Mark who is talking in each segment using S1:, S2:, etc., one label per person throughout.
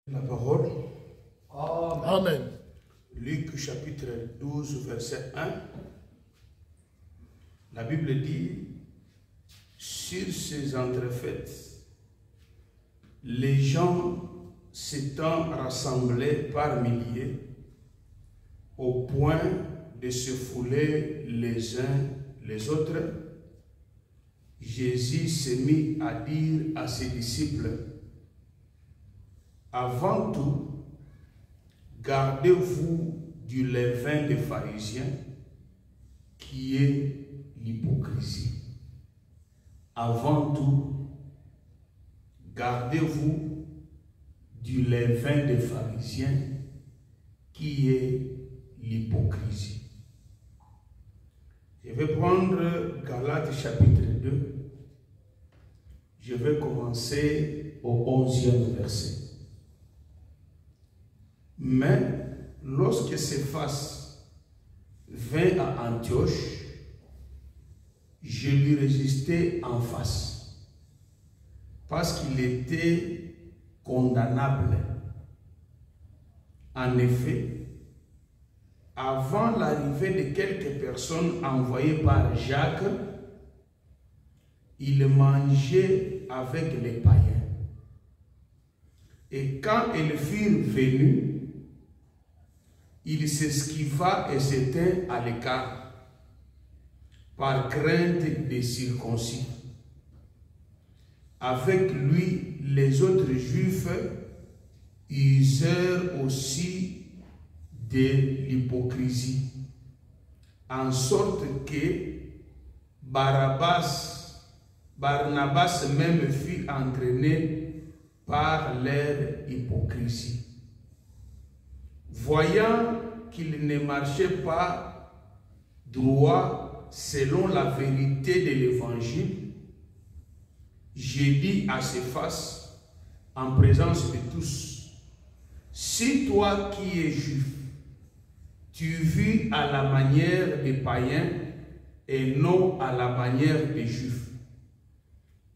S1: La parole.
S2: Amen.
S1: Luc chapitre 12, verset 1. La Bible dit, sur ces entrefaites, les gens s'étant rassemblés par milliers, au point de se fouler les uns les autres, Jésus se mit à dire à ses disciples, avant tout, gardez-vous du levain des pharisiens, qui est l'hypocrisie. Avant tout, gardez-vous du levain des pharisiens, qui est l'hypocrisie. Je vais prendre Galates chapitre 2. Je vais commencer au 11e verset. Mais lorsque Céphas vint à Antioche, je lui résistai en face, parce qu'il était condamnable. En effet, avant l'arrivée de quelques personnes envoyées par Jacques, il mangeait avec les païens. Et quand ils furent venus, il s'esquiva et s'étint à l'écart, par crainte des circoncis. Avec lui, les autres Juifs usèrent aussi de l'hypocrisie, en sorte que Barnabas même fut entraîné par leur hypocrisie. Voyant qu'il ne marchait pas droit selon la vérité de l'évangile, j'ai dit à Céphas, en présence de tous, si toi qui es juif, tu vis à la manière des païens et non à la manière des juifs,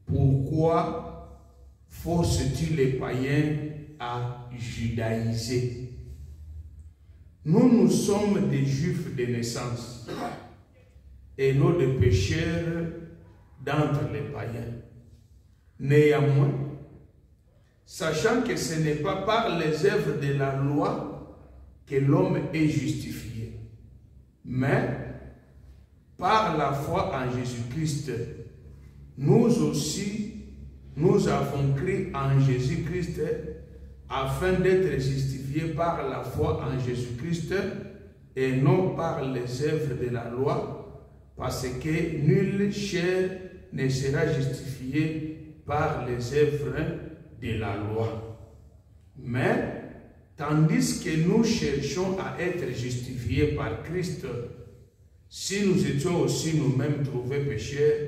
S1: pourquoi forces-tu les païens à judaïser? Nous sommes des Juifs de naissance et non des pécheurs d'entre les païens. Néanmoins, sachant que ce n'est pas par les œuvres de la loi que l'homme est justifié, mais par la foi en Jésus-Christ, nous aussi, nous avons cru en Jésus-Christ afin d'être justifiés par la foi en Jésus-Christ et non par les œuvres de la loi, parce que nulle chair ne sera justifiée par les œuvres de la loi. Mais, tandis que nous cherchons à être justifiés par Christ, si nous étions aussi nous-mêmes trouvés pécheurs,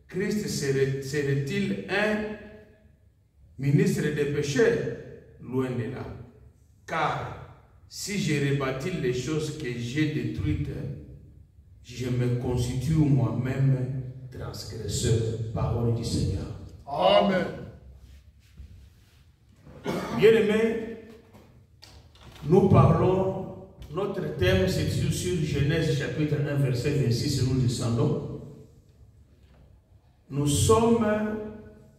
S1: Christ serait-il un ministre des pécheurs? Loin de là. Car si je rebâtis les choses que j'ai détruites, je me constitue moi-même transgresseur. Parole du Seigneur.
S2: Amen.
S1: Bien-aimés, nous parlons, notre thème c'est sur Genèse chapitre 1 verset 26, nous descendons. Nous sommes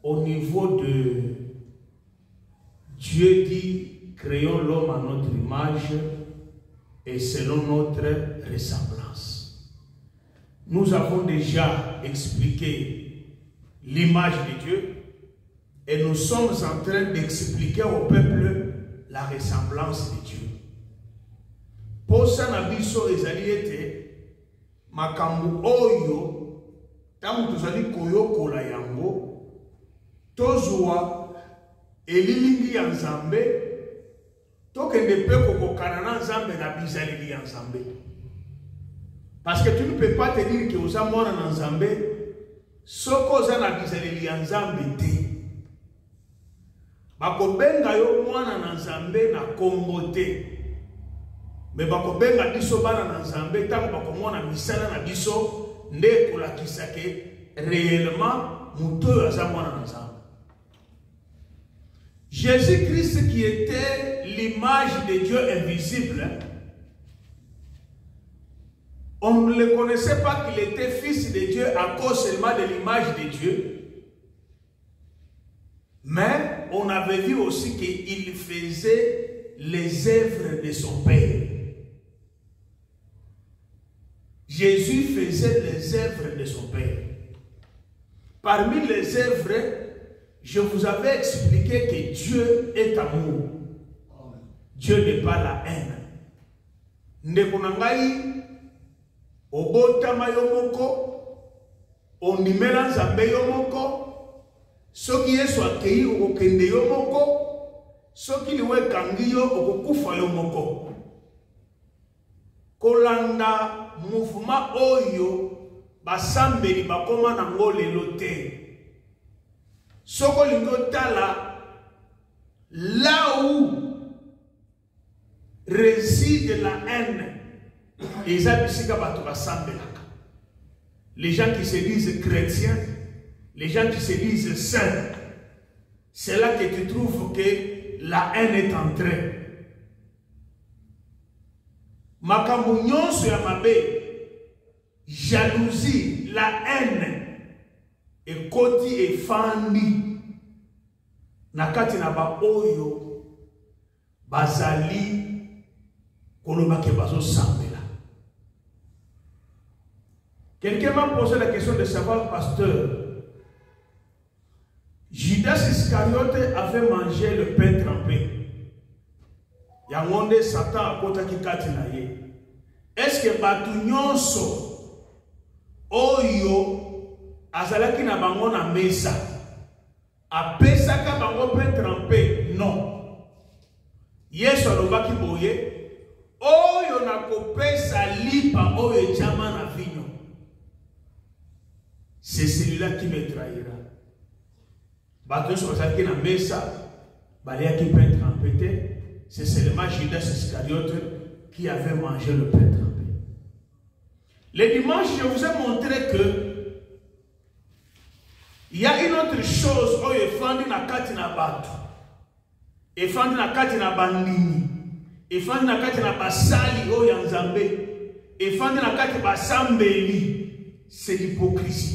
S1: au niveau de Dieu dit, créons l'homme à notre image et selon notre ressemblance. Nous avons déjà expliqué l'image de Dieu et nous sommes en train d'expliquer au peuple la ressemblance de Dieu. Pour ça, nabiso ezali ete makambu oyo tangu tozali koyokola yango tozwa elilingi ya Nzambe tokende pe kokokana na Nzambe na bizaleli ya Nzambe. Parce que tu ne peux pas te dire que oza mwana na Nzambe soko oza na bizaleli ya Nzambe te. Bakobenga yo mwana na Nzambe na kombo te. Mais bakobenga biso bana na Nzambe tango bakomona misala na biso nde kolakisa ke réellement muto oyo aza mwana na Nzambe. Jésus-Christ qui était l'image de Dieu invisible, on ne le connaissait pas qu'il était fils de Dieu à cause seulement de l'image de Dieu. Mais on avait vu aussi qu'il faisait les œuvres de son Père. Jésus faisait les œuvres de son Père. Parmi les œuvres, je vous avais expliqué que Dieu est amour. Dieu n'est pas la haine. Ndekunangai obotama yomoko onimela nzambe yomoko soki Yesu akei okokende yomoko soki liwe kangi yo okokufa yomoko kolanda mouvement oyo basambeli bakoma nango lelo te. Soko lingo tala là où réside la haine. Les gens qui se disent chrétiens, les gens qui se disent saints, c'est là que tu trouves que la haine est entrée. Makambo nyonso ya mabe, jalousie, la haine, et koti et fandi, nakati na ba oyo, bazali, kolomake bazo sambela. Quelqu'un m'a posé la question de savoir, pasteur, Judas Iscariote avait mangé le pain trempé. Yangonde Satan a kotaki kati na ye. Est-ce que batu nyonso oyo azalaki na bango na mesa apesaka bango pain trempé? Non. Yesu alobaki boye oyo nakopesa lipa oyo etiama na vinyo. C'est celui-là qui me trahira. Bateau sur qui na mesa, baléa qui pain trempé, c'est seulement Judas Iscariote qui avait mangé le pain trempé. Le dimanche, je vous ai montré que il y a une autre chose où il faut na kati na batu, il faut na kati na bandini, il faut na kati na basali o yanzambe, il faut na kati basambeli, c'est l'hypocrisie.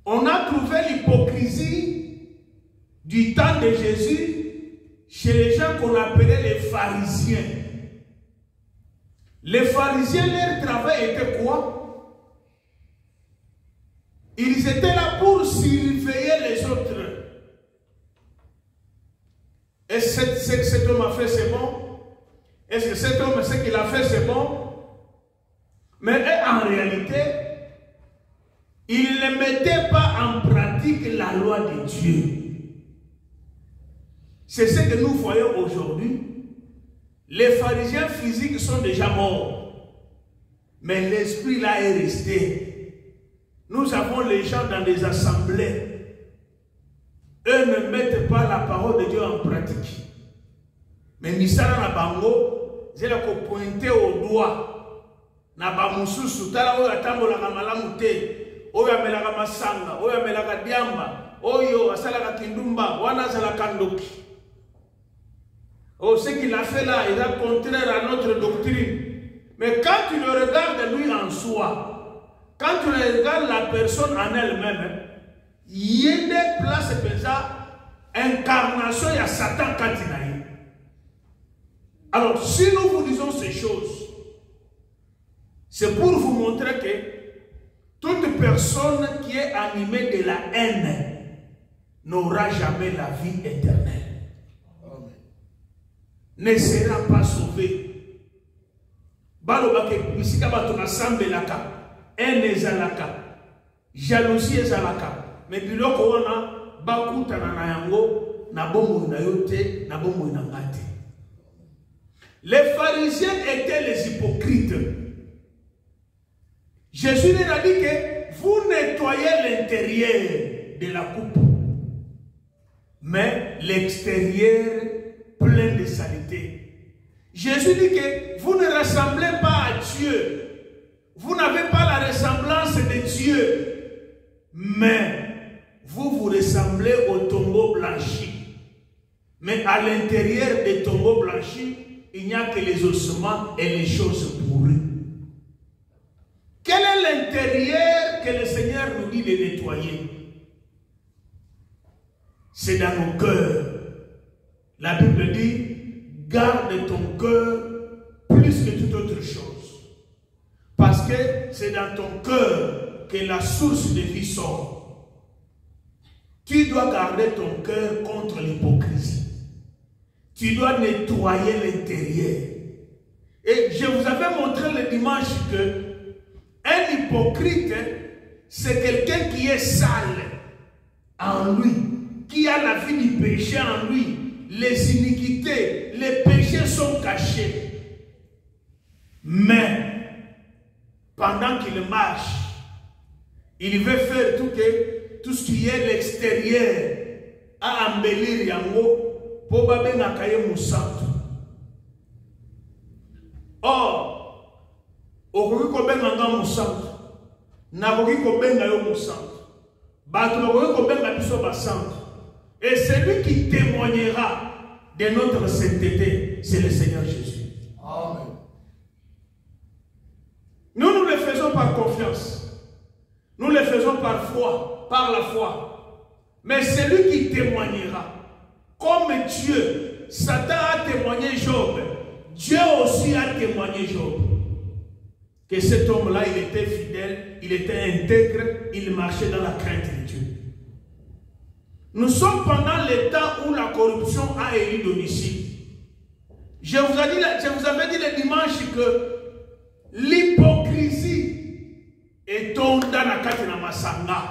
S1: On a trouvé l'hypocrisie du temps de Jésus chez les gens qu'on appelait les pharisiens. Les pharisiens, leur travail était quoi? Ils étaient là pour surveiller les autres. Est-ce que cet homme a fait, c'est bon? Est-ce que cet homme, ce qu'il a fait, c'est bon? Mais en réalité, il ne mettait pas en pratique la loi de Dieu. C'est ce que nous voyons aujourd'hui. Les pharisiens physiques sont déjà morts. Mais l'esprit là est resté. Nous avons les gens dans des assemblées. Eux ne mettent pas la parole de Dieu en pratique. Mais Misara na bango, c'est là qu'on pointait au doigt. Na bamususu, tala oya tambola kamalamu te. Oya melaka masanga, oya melaka diamba, oyo asalaka kindumba, wana asalaka ndoki. Oh, ce qu'il a fait là, il est contraire à notre doctrine. Mais quand tu le regardes lui en soi, quand tu regardes la personne en elle-même, il y a des places incarnation, il y a Satan Katinaï. Alors, si nous vous disons ces choses, c'est pour vous montrer que toute personne qui est animée de la haine n'aura jamais la vie éternelle. Amen. Ne sera pas sauvée. Balobake, bisika bato na sambelaka, haine ezalaka, jalousie ezalaka. Mais biloko wana bakutana na yango na bomo na yote, na bomo na ngate. Les pharisiens étaient les hypocrites. Jésus leur a dit que vous nettoyez l'intérieur de la coupe, mais l'extérieur plein de saleté. Jésus dit que vous ne ressemblez pas à Dieu. Vous n'avez pas la ressemblance de Dieu, mais vous vous ressemblez au tombeau blanchi. Mais à l'intérieur des tombeaux blanchis, il n'y a que les ossements et les choses pourries. Quel est l'intérieur que le Seigneur nous dit de nettoyer? C'est dans nos cœurs. La Bible dit, garde ton cœur plus que toute autre chose. Parce que c'est dans ton cœur que la source de vie sort. Tu dois garder ton cœur contre l'hypocrisie. Tu dois nettoyer l'intérieur. Et je vous avais montré le dimanche que un hypocrite, c'est quelqu'un qui est sale en lui, qui a la vie du péché en lui. Les iniquités, les péchés sont cachés. Mais, pendant qu'il marche, il veut faire tout ce qui est l'extérieur à embellir yango pour baber nakaye musantu. Or, okoki kobenga nga musantu, nakoki kobenga yo musantu, bato bakoki kobenga biso basantu. Et celui qui témoignera de notre sainteté, c'est le Seigneur Jésus.
S2: Amen.
S1: Nous le faisons par confiance. Nous le faisons par foi, par la foi. Mais celui qui témoignera, comme Dieu, Satan a témoigné Job, Dieu aussi a témoigné Job. Que cet homme-là, il était fidèle, il était intègre, il marchait dans la crainte de Dieu. Nous sommes pendant le temps où la corruption a élu domicile. Je vous avais dit le dimanche que l'hypocrisie est tombée dans la Katina Masanga.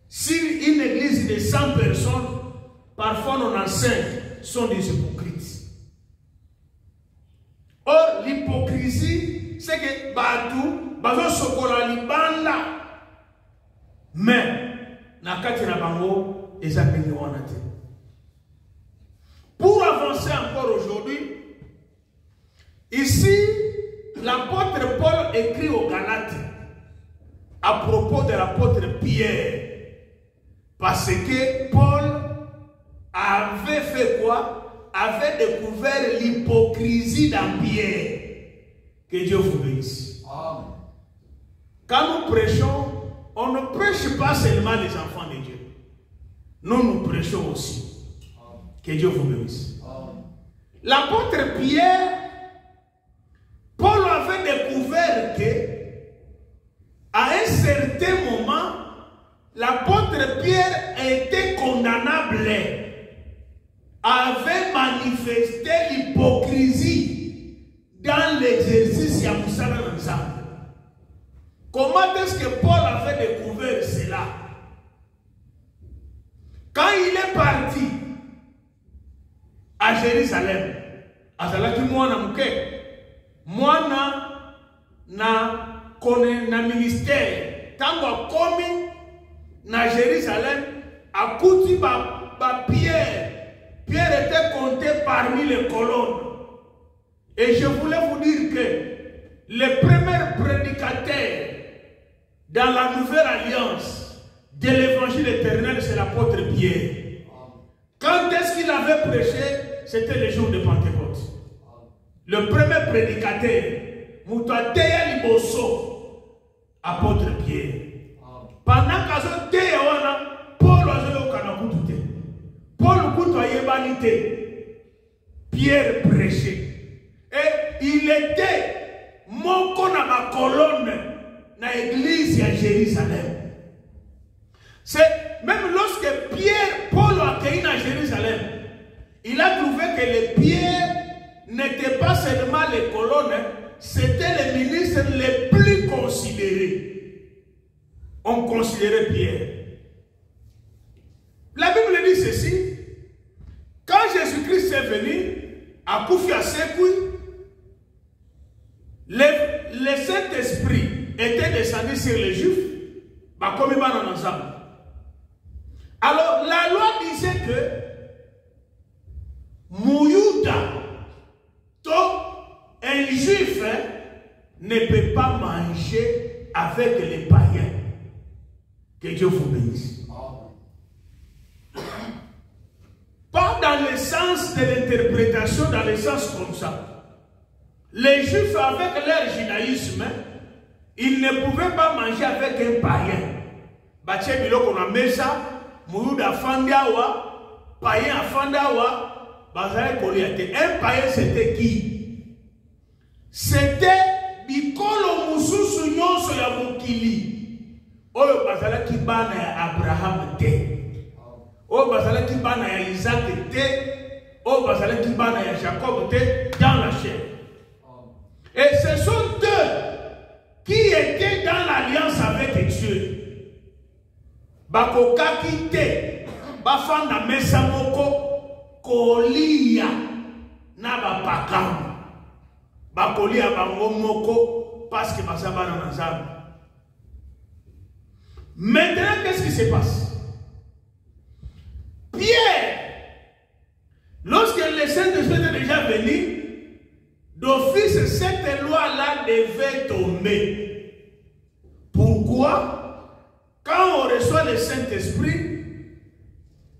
S1: Si une église de 100 personnes, parfois 95 sont des hypocrites. Or, l'hypocrisie, c'est que Badou, Bazo Sokola Libanda, mais pour avancer encore aujourd'hui, ici, l'apôtre Paul écrit aux Galates à propos de l'apôtre Pierre. Parce que Paul avait fait quoi? Avait découvert l'hypocrisie dans Pierre. Que Dieu vous bénisse. Amen. Quand nous prêchons, on ne prêche pas seulement les enfants de Dieu. Nous prêchons aussi. Que Dieu vous bénisse. L'apôtre Pierre, Paul avait découvert que, à un certain moment, l'apôtre Pierre était condamnable, avait manifesté l'hypocrisie dans l'exercice de Moussala ensemble. Comment est-ce que Paul avait découvert cela? Quand il est parti à Jérusalem, azalaki mwana muke, mwana na ministère, tango akomi na Jérusalem, akuti ba Pierre. Pierre était compté parmi les colonnes. Et je voulais vous dire que le premier prédicateur dans la nouvelle alliance de l'évangile éternel, c'est l'apôtre Pierre. Quand est-ce qu'il avait prêché? C'était le jour de Pentecôte. Le premier prédicateur, Moutateya Liboso, apôtre Pierre. Pendant qu'à Paul a Paul Pierre prêchait. Et il était mon ma colonne dans l'église à Jérusalem. C'est même lorsque Paul a accueilli à Jérusalem, il a trouvé que les pierres n'étaient pas seulement les colonnes, c'était les ministres les plus considérés. On considérait Pierre. La Bible dit ceci: quand Jésus-Christ est venu à Koufi à Sekoui, le Saint-Esprit était descendu sur les Juifs, comme ils vont ensemble. Alors, la loi disait que Mouyouda, un Juif, ne peut pas manger avec les païens. Que Dieu vous bénisse. Pas dans sens de l'interprétation dans le sens comme ça. Les Juifs, avec leur judaïsme, ils ne pouvaient pas manger avec un païen. Bache biloko na mesa, Mouyoud Afandawa, païen Afandawa, Bazare Koliate. Un païen, c'était qui? C'était Bikolo Moussousou Nyonso ya Mokili. Oyo Bazala Kibana ya Abraham te. Oyo Bazala Kibana ya Isaac te. Oyo Bazala Kibana ya Jacob te dans la chair. Et ce sont deux qui étaient dans l'alliance avec Dieu. Bakokaki te, bafanda mesa moko, kolia na bapakam. Bakolia bango moko, parce que basaba na nazam. Maintenant, qu'est-ce qui se passe? Pierre, lorsque le Saint-Esprit est déjà venu, d'office, cette loi-là devait tomber. Pourquoi? Quand on reçoit le Saint-Esprit,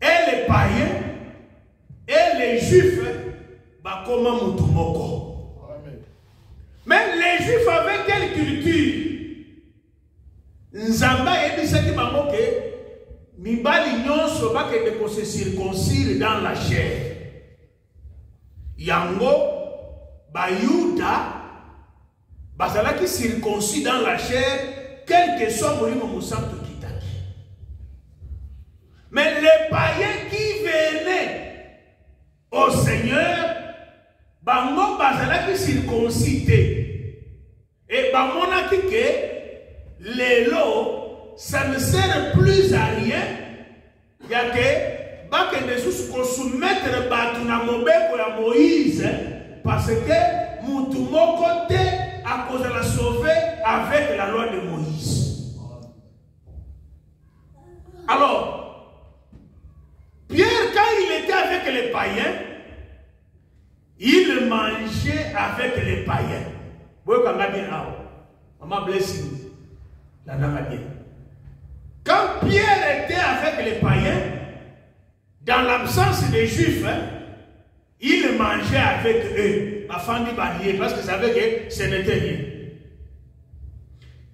S1: et les païens, et les Juifs, bah comment Moutoumoko. Mais les Juifs avec quelle culture? Nzamba et Bissaki Mamoke, Mibali Nyonso va que se circoncire dans la chair. Yango, Bayuda, Basala qui circoncis dans la chair, quel que soit Moïmo Moussanto Kitaki. Mais les païens qui venaient au Seigneur, Bango Basala qui circoncité. Et Bamona qui les lots, ça ne sert plus à rien. Il y a que Bakende sous qu'on soumettre Batuna Mobeko à Moïse parce que Moutoumoko à cause de la sauver avec la loi de Moïse. Alors, Pierre, quand il était avec les païens, il mangeait avec les païens. Vous voyez bien, maman blessing. Quand Pierre était avec les païens, dans l'absence des Juifs, il mangeait avec eux, parce que savait que ce n'était rien.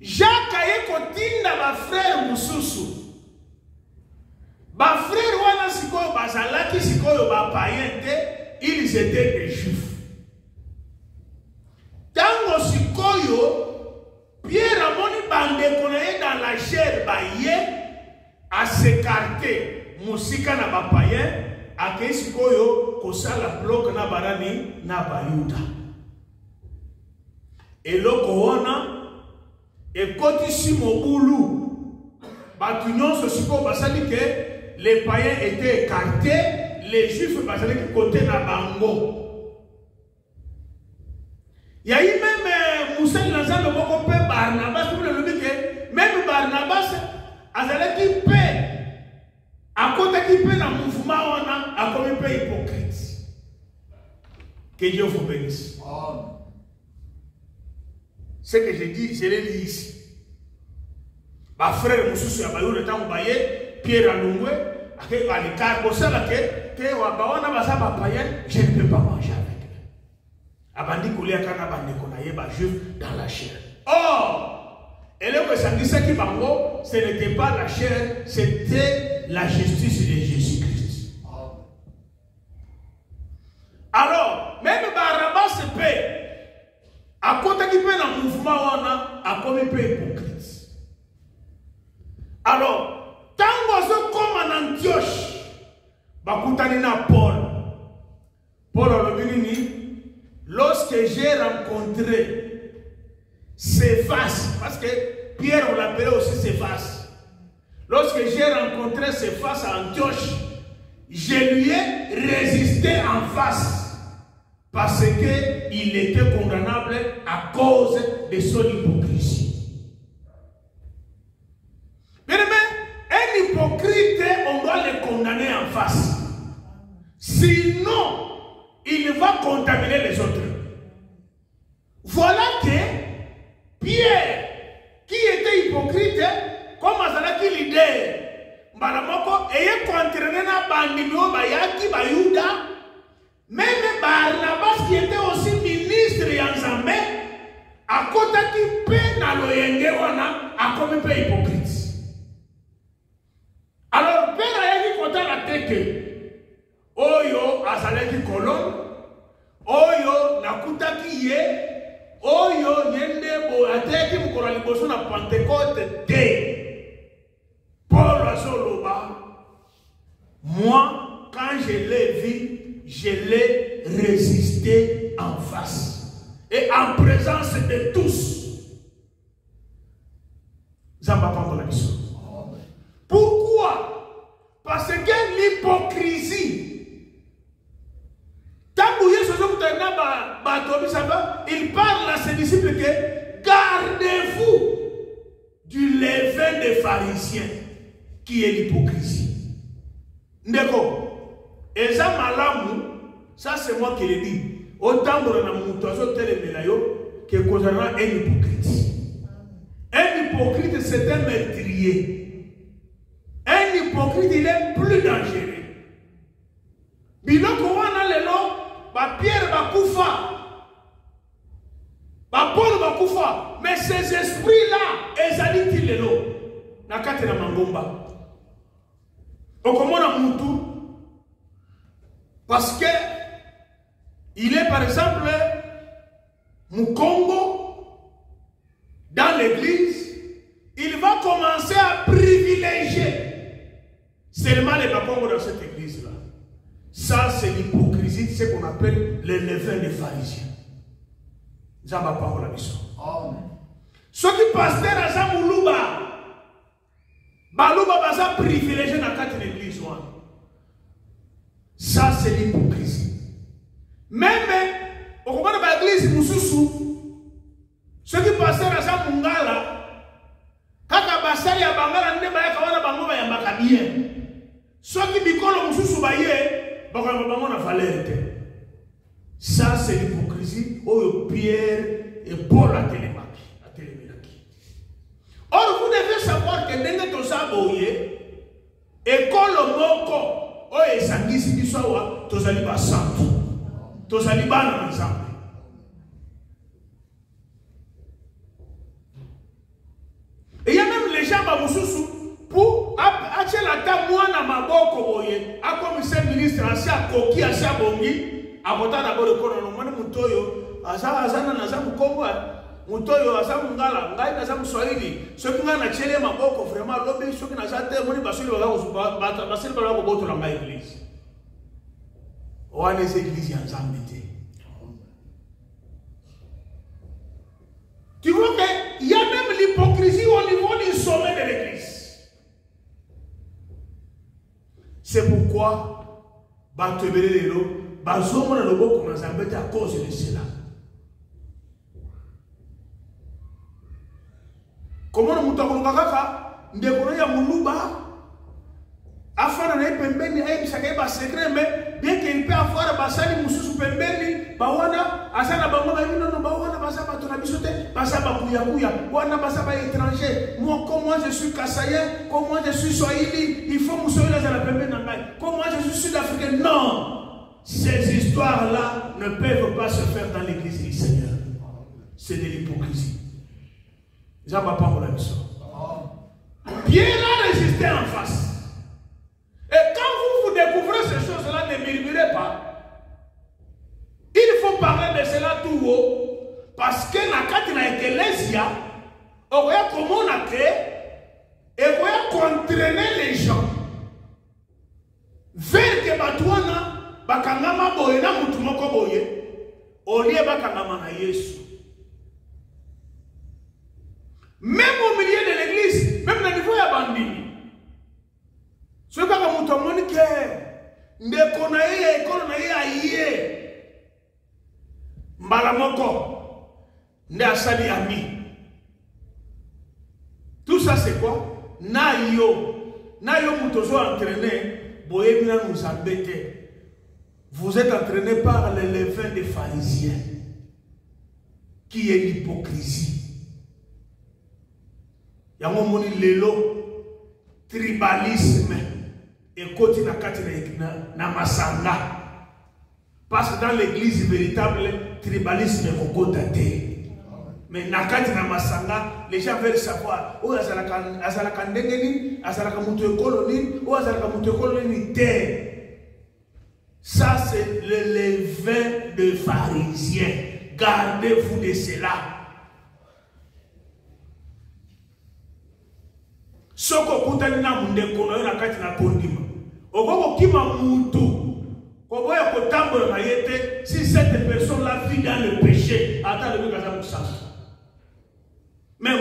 S1: Jacques a écouté ma frère Moussoussou. Ma frère Wana Sikoyo Bazalaki Sikoyo Bapayen, ils étaient des Juifs. Tango Sikoyo, Pierre Amoni Bande connaît dans la chair baye à s'écarter Moussika na Bapayen à Kesikoyo Kosala bloc na Barani na Bayuda. Et le Kowana et Kotisi Moboulou Batunyon Sosiko Basali que les païens étaient écartés, les Juifs Basali que côté na Bango. Il y a eu même Moussa Lanzan de Boko Pé Barnabas, même Barnabas, Azalaki Pé, à côté qui peut dans le mouvement, on a comme un peu hypocrite. Que Dieu vous bénisse. Ce que j'ai dit, je l'ai dit ici. Ma frère Moussou Yabayou, le temps où Pierre Alungwe, à l'écart, pour ça, que je ne peux pas manger avec. Abandi Koulia Kana Bande Konaye Juif dans la chair. Or, et là, ce n'était pas la chair, c'était la justice de Jésus-Christ. Alors, même Barnabas paie, à côté qui peut dans le mouvement, on a comme un peu hypocrite. Alors, tant que comme en Antioche, Bakutanina Paul, Paul Olobini, lorsque j'ai rencontré Céphas, parce que Pierre on l'appelait aussi Céphas, lorsque j'ai rencontré Céphas à Antioche, je lui ai résisté en face parce qu'il était condamnable à cause de son hypocrisie. Mais un hypocrite, on doit le condamner en face. Sinon, il va contaminer les autres. Voilà que Pierre, qui était hypocrite, comme Azalaki l'idée, Mbaramoko, ayant entraîné na bandimio bayaki bayuda, peu hypocrite. Alors, Père a dit qu'on a la tête. Oyo azaleki kolon, oyo nakutaki ye, oyo yende bo ateki mukora liboso na Pentecôte te. Paul azoloba, moi quand je l'ai vu, je l'ai résisté en face et en présence de tous. Zamba pas la mission. Pourquoi? Parce que l'hypocrisie. Il parle à ses disciples que gardez-vous du levain des pharisiens qui est l'hypocrisie. Ndeko, Eza Malamu, ça c'est moi qui le dis. Autant que concernant un hypocrite. Un hypocrite, c'est un meurtrier. Un hypocrite, il est plus dangereux. Biloko wana lelo, ba Pierre ba Koufa, ba Paul ba Koufa, mais ces esprits-là, ezali lelo, na kate na mangomba. Okomona mutu, parce que il est par exemple Mukongo dans l'église, il va commencer à privilégier seulement les Bakongo dans cette église-là. Ça, c'est l'hypocrisie, c'est ce qu'on appelle le levain des pharisiens. Zamba pas la mission. Ce qui pasteur à Zamoulouba, Balouba baza privilégié dans quatre l'église. Ça, c'est l'hypocrisie. Même au moment de l'église Moussoussou, ce qui pasteur à Zamungala, kaka basari ya bangala nde ba kawana bango ba yambaka bien. Ce qui bikolo Moussoussou baye, ça c'est l'hypocrisie. Oh Pierre et Paul à télémaki. Or vous devez savoir que denge tosaboye école moko o esangisi bisawa tozali ba santu tozali bana ensemble. Et il y a même les gens ba mususu pour acheter la table mwana maboko boye a commissaire ministre asia koki asia bongi abota d'abord le kono mwana mutoyo azana na zamu kongo mutoyo asamu ngala ngai na zamu swahili soki ngana chele maboko vraiment lobe soki na jate moni basuli baka basili baka boto la ma église wana église ya nzambete. Tu vois qu'il y a même l'hypocrisie au niveau du sommet de l'église. C'est pourquoi Batebelelo, Bazomo na loboko na Zambete à cause de cela. Comment nous t'avons kaka ndekona ya muluba afana na pembeni ayi bisaka ba secret mais bien qu'il peut avoir basali mususu pembeni bawana asana bango ba yino no bawana basaba to na bisote basaba kuya wana basaba étranger. Moi comme moi je suis kassayen, comme moi je suis swahili, il faut musoyo la pembeni na ngai. Comme moi je suis sud-africain, non. Ces histoires là ne peuvent pas se faire dans l'église du Seigneur. C'est de l'hypocrisie. J'en pas pour la mission. Pierre a résisté en face. Et quand vous découvrez ces choses-là, ne murmurez pas. Il faut parler de cela tout haut. Parce que dans la ecclésia, on voit comment on a créé et on voit qu'entraîner les gens vers que Batouana, Bakangama Boye, na Moutumoko Boye, au lieu Bakangama na Yesu. Même au milieu de l'église, même dans le niveau de Bandini. Ce que vous avez dit, ne connaissez pas aïe. Mbalamoko, ne asali ami. Tout ça c'est quoi? Nayo mutozo entraîné, boye mina nous embêter. Vous êtes entraîné par le levain des pharisiens, qui est l'hypocrisie. Yango moni lelo tribalisme et côté na kati na masanga. Parce que dans l'église véritable, tribalisme est au côté. Mais nakati na masanga, les gens veulent savoir où azalaka ndengeni, azalaka mutu koloni, où azalaka mutu koloni terre. Ça c'est le levain de pharisiens. Gardez-vous de cela. Soko kutani na munde kono nakati na kondima. Okoko kima mutu. Si cette personne-là vit dans le péché, attends le cas sens. Mais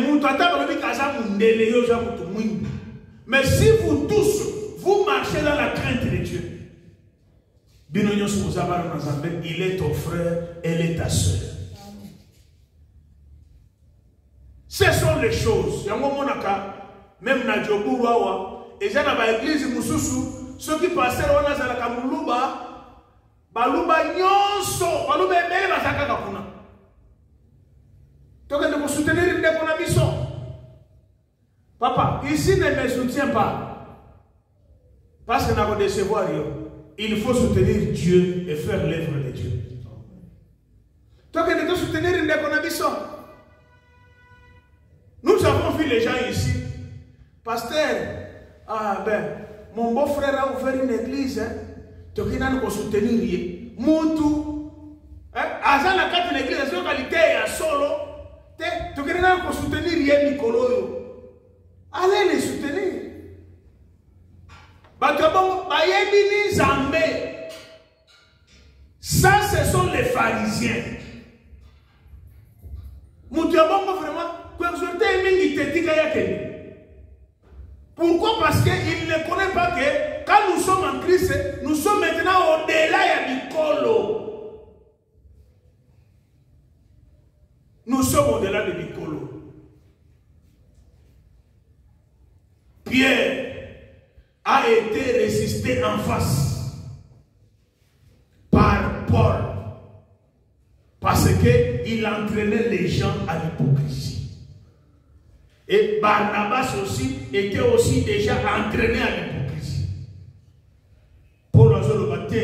S1: mais si vous tous, vous marchez dans la crainte de Dieu, il est ton frère, elle est ta soeur. Ce sont les choses. Même dans Djobourawa, et dans l'église Moussousou, ceux qui passaient on a la Moulouba, Baluba nyonso, baluba ebele basaka kapuna. Donc de vous soutenir une mission. Papa, ici ne me soutient pas. Parce que nous avons décevoir. Il faut soutenir Dieu et faire l'œuvre de Dieu. Donc de soutenir une mission. Nous avons vu les gens ici. Pasteur, mon beau-frère a ouvert une église. Tu as soutenir Moutou. Azan la carte de l'église, c'est une qualité à solo. Tu as soutenir Mikolo. Allez les soutenir. Ça, ce sont les pharisiens. Pourquoi? Parce qu'ils ne connaissent pas que quand nous sommes en Christ, nous sommes maintenant au-delà du Mikolo. Nous sommes au-delà de Mikolo. Pierre a été résisté en face par Paul parce qu'il entraînait les gens à l'hypocrisie. Et Barnabas aussi était aussi déjà entraîné à l'hypocrisie. Paul a le matin,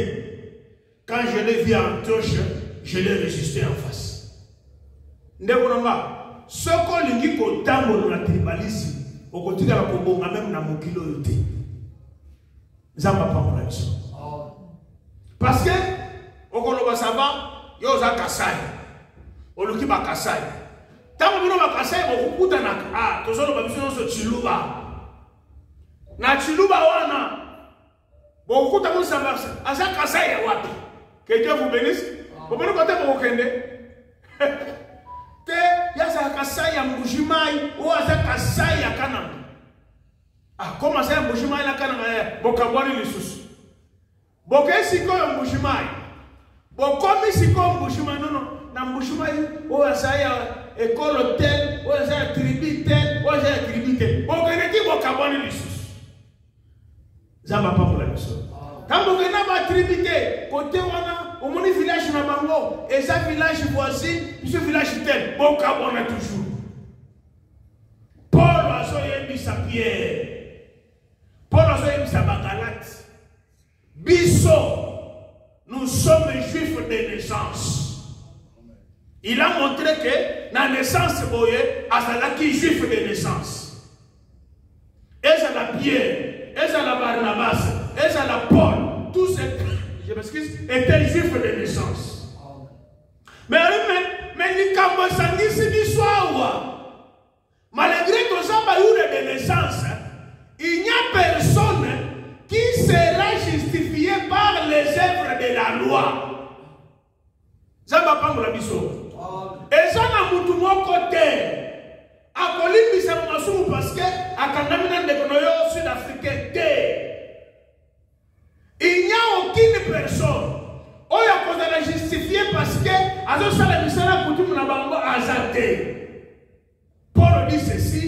S1: quand je l'ai vu en Antioche, je l'ai résisté en face. Ndebonanga, ce qu'on dit qu'au temps de la tribalisme, au côté de la Pobonga, même dans mon kilo de thé. Zamba pas mon avis. Parce que, au Koloba Saba, il y a un Kassai. Au Lukiba Kassai. Tant que nous avons Kassai, on va na ah, tous on va biso so Chiluba. Na Chiluba wana. Bon, kuta mo Saba. Asa Kassai ya wapi? Que Dieu vous bénisse. Comment nous comptons pour Kende? Te ya sa Kassai ya Mbujimai ou asa Kassai ya Kananga. Ah, comment ça Mbujimai la Kananga? Bokabwani lisusu. Boke siko ya Mbujimai. Bokomi siko Mbujimai non. Na Mbujimai ou asa ya école hôtel, ou asa tribu tel, ou asa tribu tel. Bokeneti bokabwani lisusu. Zamba pa pour la mission. Quand vous venez à tribité, côté wana, au moni village na bango, et ça village voisin, ce village tel, bokabwani toujours. Paul a soyé sa pierre. Paul a soyé sa bagalate. Bisso, nous sommes juifs de naissance. Il a montré que la naissance, c'est juif de naissance. Et c'est la Pierre, et c'est la Barnabas, et c'est la Paul, tous ces, je m'excuse, étaient juifs de naissance. Mais les Kambosangi, c'est l'histoire. Malgré que ça a eu de naissance, il n'y a personne qui sera justifié par les œuvres de la loi. Ça va pas me biso. Et ça n'a pas tout mon côté. À Colibri, ça m'a souvent parce que à Kandamina de Konoyo sud-africain, il n'y a aucune personne. On a la justifier parce que à ce stade, la mission a coutume na bango azate. Paul dit ceci.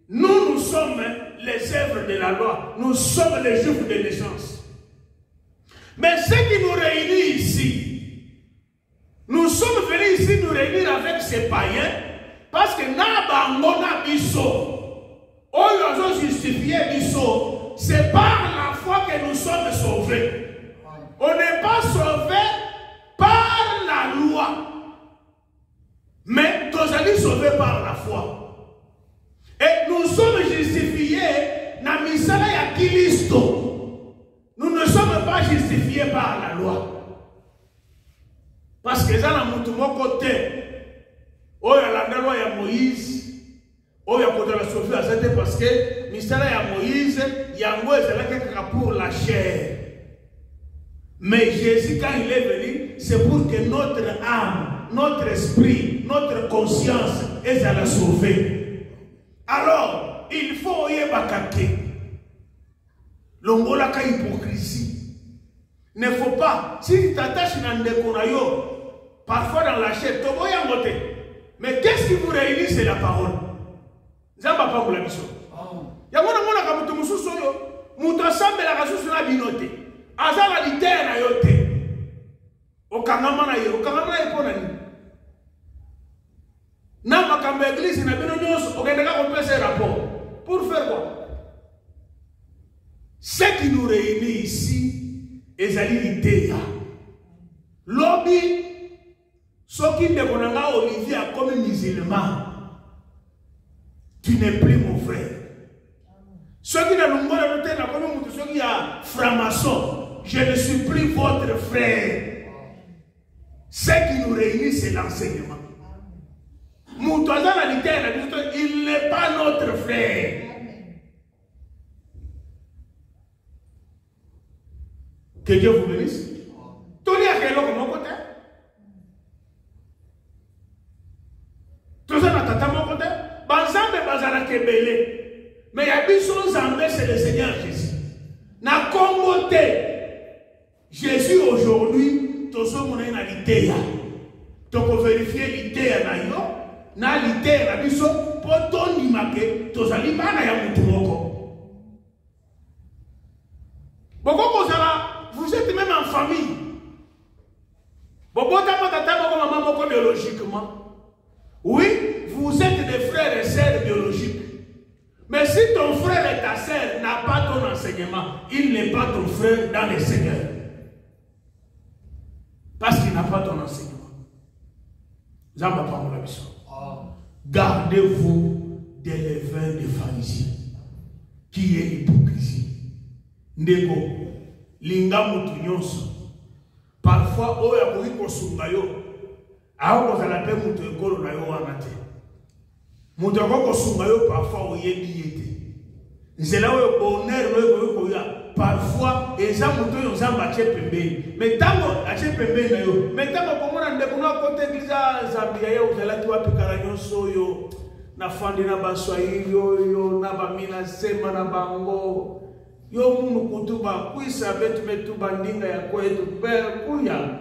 S1: Nous sommes les œuvres de la loi. Nous sommes les juifs de naissance. Mais ce qui nous réunit ici, nous sommes venus ici nous réunir avec ces païens parce que Nabangona Bisso, on nous a justifié Bisso, c'est par la foi que nous sommes sauvés. On n'est pas sauvés par la loi. Mais tous Parce que ça, dans mon côté, oh, il y a la loi de Moïse, oh, il y a contre la Sophie à cette parce que, le mystère de Moïse, il y a un mot, c'est pour la chair. Mais Jésus, quand il est venu, c'est pour que notre âme, notre esprit, notre conscience est à la sauver. Alors, il faut y bakake. L'ongolaka hypocrisie. Ne faut pas, si tu t'attaches dans des konayo, parfois dans la chair, tu vas y monter. Mais qu'est-ce qui vous réunit? C'est la parole. Zamba pas pour la mission. Yamona mona kabutu mususu yo, mutu asambe la kasusu na binote. Azala litère na yote. Okangama na yo, okangama na epona ni. Na makambo église na bino nyonso, okendeka ko ces rapports. Pour faire quoi? Ce qui nous réunit ici, ezali litère. Lobby, ce qui ne konanga Olivier a comme musulman. Tu n'es plus mon frère. Ceux qui n'ont pas noté la commune, ceux qui ont franc-maçon, je ne suis plus votre frère. Ce qui nous réunit, c'est l'enseignement. Il n'est pas notre frère. Que Dieu vous bénisse. Tout le monde est là, mon côté. Tout ça, n'a pas mon côté. Banzambe bazala kebele. Mais il y a besoin Zambé, c'est le Seigneur Jésus. Na Congo Jésus aujourd'hui, tout ce monde est dans l'idée. Tu peux vérifier l'idée na yo, na l'idée na biso, pour ton imake, tu zali bana ya mutu moko. Boko vous êtes même en famille. Bobo tata moko maman moko biologiquement. Oui, vous êtes des frères et sœurs biologiques. Mais si ton frère et ta sœur n'a pas ton enseignement, il n'est pas ton frère dans le Seigneur. Parce qu'il n'a pas ton enseignement. Gardez-vous des levains des pharisiens, qui est l'hypocrisie. Ndego, linga mutu nyonso. Parfois, oya koi kosungayo, aho kozala pe mutu ekolo na yo wana te. Mutu kosungayo parfois oyebi yete. C'est là où le bonheur, parfois, et ça mutu yo zamba che pembeni. Mais tango ache pembeni na yo. Mais tango komona ndeko na kote biza zambia yo zala tu apikala nyonso yo. Na fandi na baswahili yo na bamina sema na bango. Yo munu kutuba kuisa betu betu bandinga ya kwetu per kuya.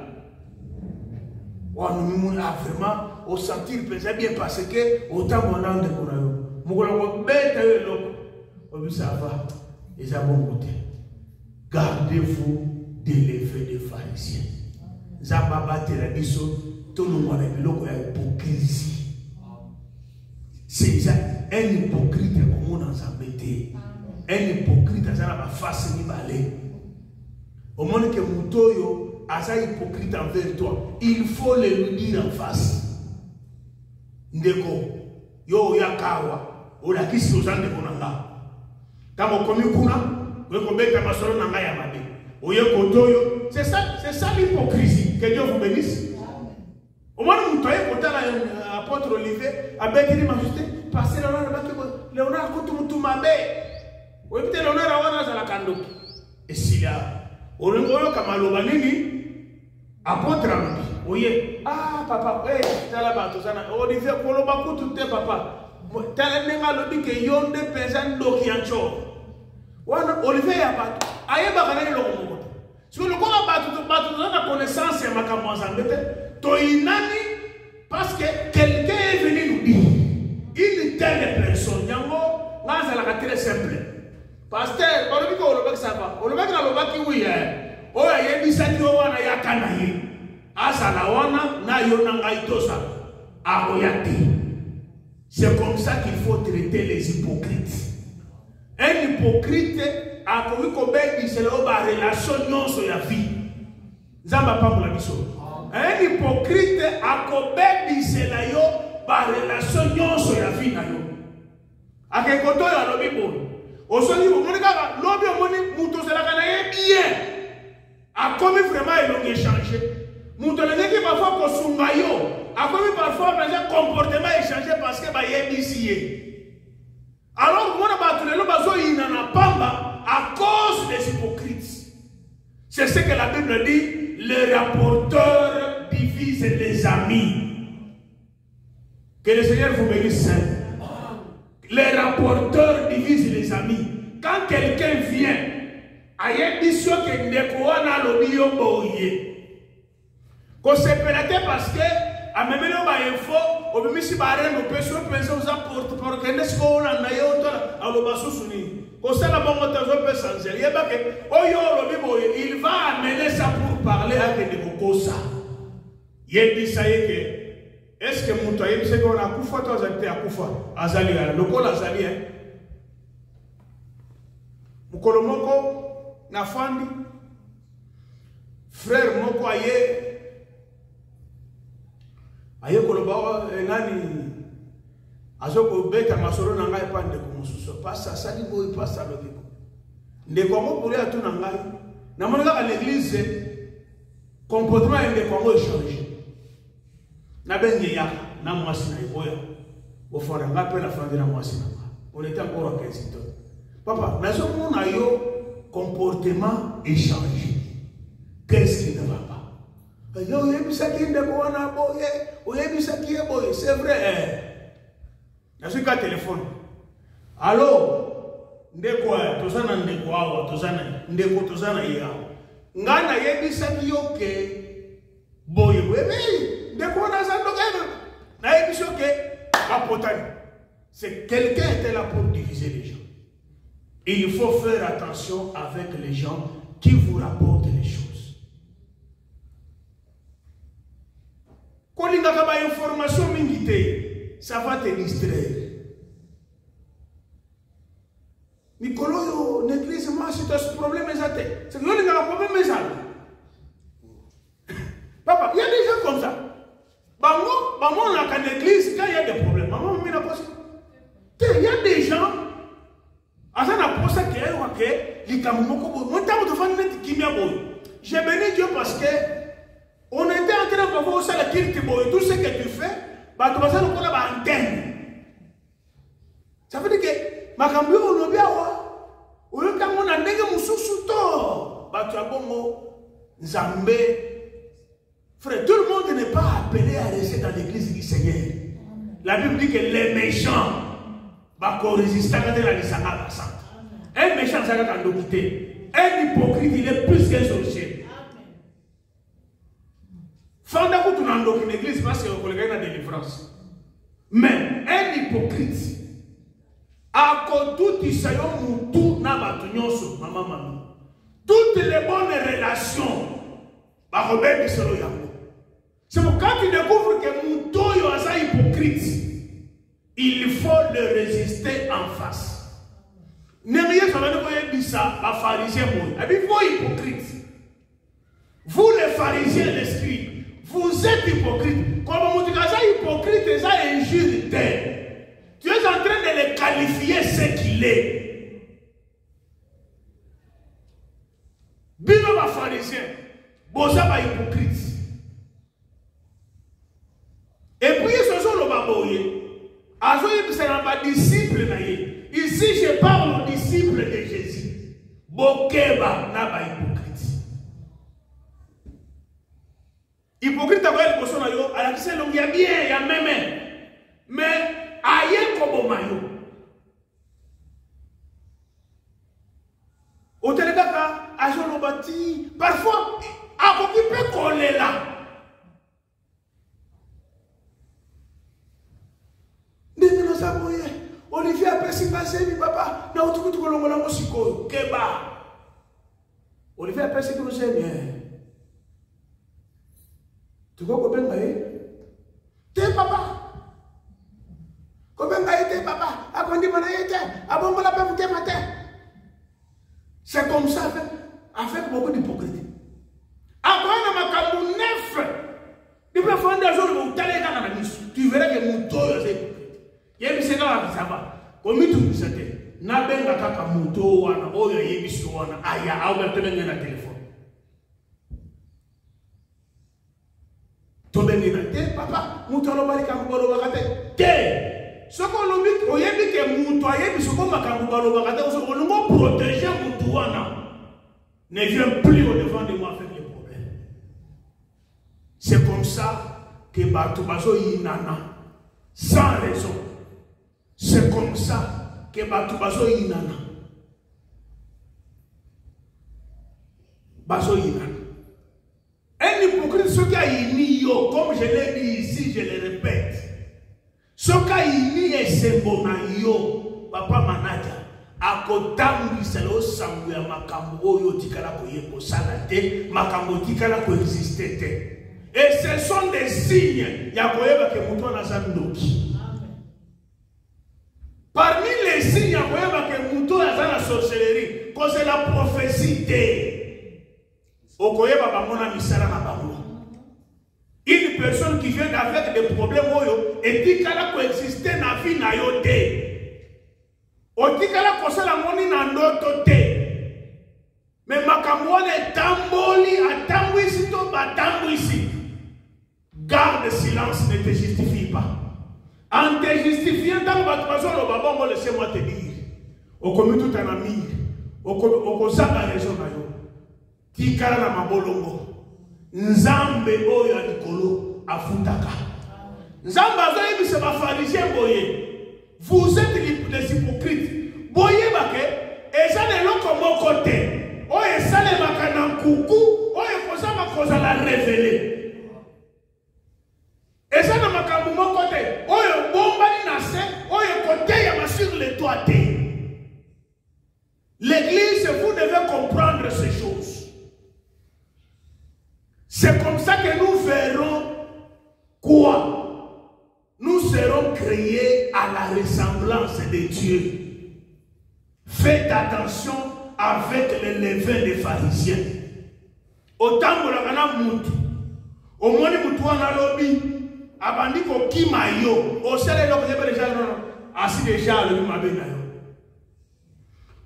S1: Wanu mimuna vraiment au sentir plaisir bien parce que autant mon ande konayo. Mukolo ko beta yo loko. Obi ça va. Et ça bon côté. Gardez-vous des levains des pharisiens. Zababa telabiso tout le monde est biloko ya hypocrisie. C'est ça un hypocrite comme on en s'embêter. Un hypocrite à la face ni balé. Au moment que Moutoyo a ça hypocrite envers toi, il faut le lui dire en face. Ndeko, yo yakawa, o la kisi ozande konanga. Tamo komi kuna, we kombeta masolo nanga ya mabe. Oye kotoyo, c'est ça l'hypocrisie. Que Dieu vous bénisse. Au moment où Moutoyo kotala apôtre Olivier, a béni ma juste, passer Léonard Koutoumoutou oui, peut-être l'honneur à la kandoki. Et s'il y a, on le voit comme Alobanini, apôtre Ambi. Oui, ah, papa, oui, t'as la bateau, ça n'a pas. On dit, Kolobakou, tout est papa. T'as l'ennemi que yon de pesan doki ancho. Olivier a battu. Aïe, bakane le monde. Si le corps a battu, la connaissance et ma camoisambete, toinani, parce que quelqu'un est venu nous dire, une telle personne, yango, là, c'est la très simple. Pasteur, on le dit que ça va. On le dit que oui. Oh, il y a des gens qui ont ya kanaye. Asa la wana na yona ngaitosa. Aroyate. C'est comme ça qu'il faut traiter les hypocrites. Un hypocrite a connu qu'on bête c'est la relation non sur la vie. Zamba pas pour la mission. Un hypocrite a connu c'est la relation non sur la vie na yo. A quel côté ya lobi bon. Aujourd'hui, vous voyez que l'homme est bien. A comme vraiment ils ont échangé. Mouton les qui parfois sungayo. Après parfois un comportement échangé parce que bah yébisié. Alors moi na batulelo bazo inana pamba à cause des hypocrites. C'est ce que la Bible dit, les rapporteurs divisent les amis. Que le Seigneur vous bénisse. Les rapporteurs divisent les amis. Quand quelqu'un vient, il y a une mission qui est découverte dans le bio boye. Qu'on s'est pélaté parce que, à même le info, au même si barren, au péché, au péché, aux apports, pour que ne soit pas en ayant à l'obasso souni. Qu'on s'est la bonne temps, peu sans il y a pas que, oh yo, le bio, il va amener ça pour parler avec des cocosa. Il y a dit ça y est que. Est-ce que mon toyer c'est qu'on a kufa toi azali a kufa azali ya lokolo azali hein mukolo moko na fandi frère moko aye koloba nani azoko beta masolo na ngai pa ndeko mususu passa sali boy passa lobiko ndeko mo pour ya tout na ngai na monaka à l'église comportement ndeko mo changer. Na benye ya na mwasi na iboya ofora ngape la fandi na mwasi na on était encore à 15 ans papa na so mon ayo comportement échangé qu'est-ce qui ne va pas yo yebisa ki ndeko wana boye o yebisa ki boye c'est vrai na so ka téléphone allô ndeko tozana ndeko awa tozana ndeko tozana ya ngana yebisa ki yoke boye wewe. C'est quelqu'un était là pour diviser les gens. Il faut faire attention avec les gens qui vous rapportent les choses. Quand il y a une information militaire, ça va te distraire. Nicolas, l'église, moi, c'est un problème. C'est que il y a un problème. Papa, il y a des gens comme ça. Maman, on a qu'à l'église, quand il y a des problèmes, maman, il y a des gens, j'ai béni Dieu parce que on était en train de voir ça, tout ce que tu fais, tu vas nous connaître en antenne. Ça veut dire que ma cambio on a bien ou le quand on a négé mususu to, tu as bon Zambé. Frère, tout le monde n'est pas appelé à rester dans l'église du Seigneur. La Bible dit que les méchants vont résister à la Lissanga Sainte. Un méchant, ça va nous quitter. Un hypocrite, il est plus qu'un sorcier. Fanda ku tunando dans l'église parce qu'on a la délivrance. Mais un hypocrite, à tout isayon mutu na batunyoso, maman. Toutes les bonnes relations, bah Robert Bissolo yango. C'est pour quand tu découvres que Moutoyo est hypocrite, il faut le résister en face. N'ayez jamais dit ça, les pharisiens, vous hypocrite. Vous les pharisiens, l'esprit, vous êtes hypocrite. Comme vous dites hypocrite, c'est injure. Tu es en train de les qualifier ce qu'il est. Bino les pharisiens, vous êtes hypocrite. Et puis, ce sont les baboyés. C'est un disciple. Ici, je parle aux disciples de Jésus. Bokeba n'a pas hypocrite. Hypocrite, il y a bien, il y a même. Mais, aïe, comme maillot. Au Télégraphe, à Jolobati, parfois, à qui peut coller là. Olivier a perçu passer, papa. Na utukutu kolongola mosiko. Keba. Olivier a perçu que nous aimons. Tu vois comment t'es papa. Comment t'es papa? A quand il m'a été, a bon la paix pour matin. C'est comme ça avec beaucoup d'hypocrisie. Après, on a ma neuf. Tu peux faire des jours où tu allais dans la mission. Tu verras que mon tour est. Yebiseka wakisaba komitu bisate na benga kaka muto wana oyo yebiso wana aya au gatolenge na telefone Tobengina te papa mutu alobali kambo balobaka te. Soko lobi oyebi ke mutu ayebi soko makambo balobaka te soko longo protéger mutu wana. Ne viens plus au devant de moi avec les problèmes. C'est comme ça que Batu Bazo Yinana, sans raison. C'est comme ça que Batu Bazo Yinana. Bazo Yinana. Un hypocrite, ce qui a yini yo, comme je l'ai dit ici, je le répète. Ce qui a yini et c'est bon yo, papa manager. Akotambisa lo sangu ya makambo oyo tikala koyeko salate makambo tikala ko exister te. Et ce sont des signes ya koyeba ke mutu na zandoki. Parmi les signes ya koyeba ke mutu na zana sorcellerie, cause la prophétie te. Okoyeba bamona misala na bango. Une personne qui vient avec des problèmes oyo et tikala ko exister na vie na yo te. Otikala kosala moni na ndoto te. Mais makamwane tamboli atambwisi to batambwisi. Garde silence, ne te justifie pas. En te justifiant dans votre façon, laissez-moi te dire. Au commis tout un ami. Au zaba raison na yo. Tikala na mabolongo. Nzambe oyo alikolo afutaka. Nzambe azoyebi se ba pharisien boye. Vous êtes des hypocrites. Boye bake, et ça n'est pas comme mon côté. Oye, ça n'est pas qu'un coucou. Oye, faut ça la révéler. Et ça n'est pas comme mon côté. Oye, bomba ni nasse. Oye, côté, il y a sur les toits. L'église, vous devez comprendre ces choses. C'est comme ça que nous verrons quoi? Nous serons créés à la ressemblance de Dieu. Faites attention avec les levains des pharisiens. Autant que la mutu, au moins les mutu en lobby, abandi ko kimayo, au salaire de déjà assis déjà le mabenayo.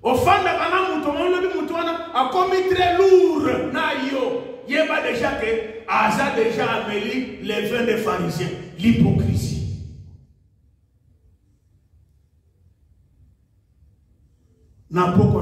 S1: Au fond de la mutu, on lobby mutu a commis très lourd na yo. Yeba déjà que Aza déjà amélie les levains des pharisiens, l'hypocrisie. Na poko